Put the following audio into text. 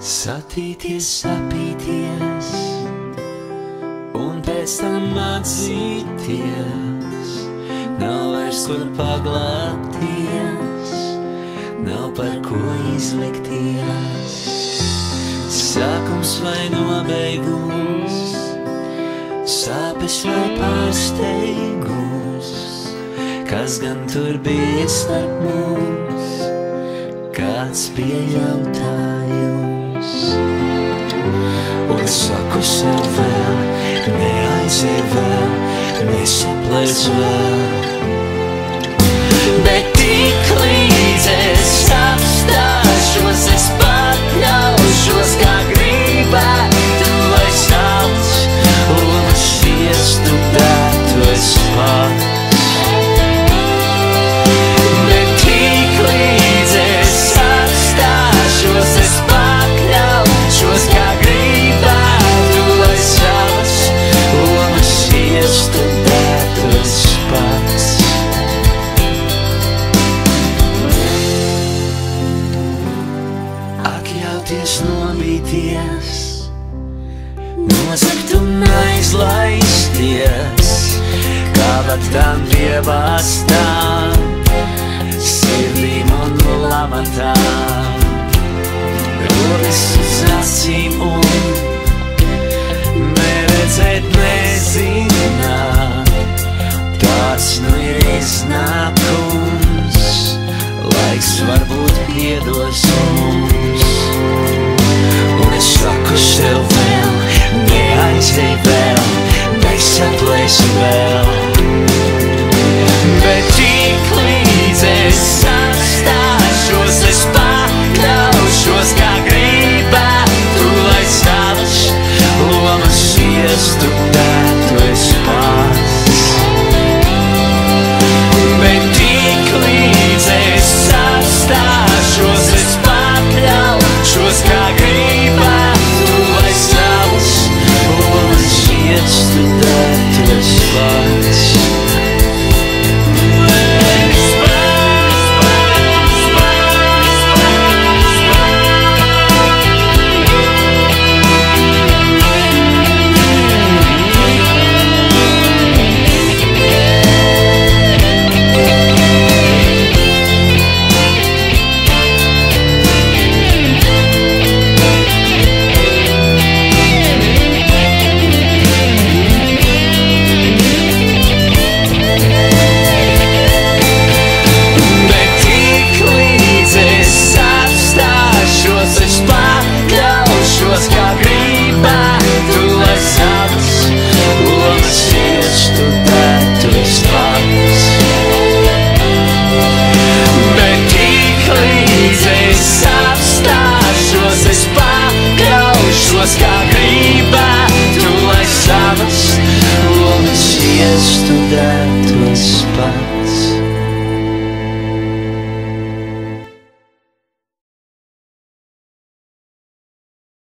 Satīties, sapīties un pēc tam atzīties. Nav vairs kur paglāpties, nav par ko izlikties. Sākums vai nobeigums, sāpes vai pārsteigums. Kas gan tur bija starp mums, kāds bija jautājums? Un saku sev vēl, neaizej vēl, nesaplēs vēl. Bet tik līdz es apstāšos, es pakļaušos, kā gribētu, lai sauc, un šiestu dētu es pats. Bet tik līdz es apstāšos, es pakļaušos, kā gribētu, lai sauc, un šiestu dētu es pats. Atļauties nobīties, nozagt un aizlaisties, kā vatām piebāstām, sirdīm un lamatām. Rodas uz acīm un neredzēt, nezināt, tāds nu ir iznākums, laiks varbūt piedos mums. Un es saku sev vēl, neaizej vēl, nesaplēs vēl. Bet tik līdz es apstāšos, es pakļaušos, kā gribētu, lai savas lomas šiestu dētu es pats. Bet tik līdz es apstāšos, es pakļaušos, kā gribētu, lai savas lomas šiestu dētu es pats. Kā gribētu, lai savas lomas šiestu dētu es pats.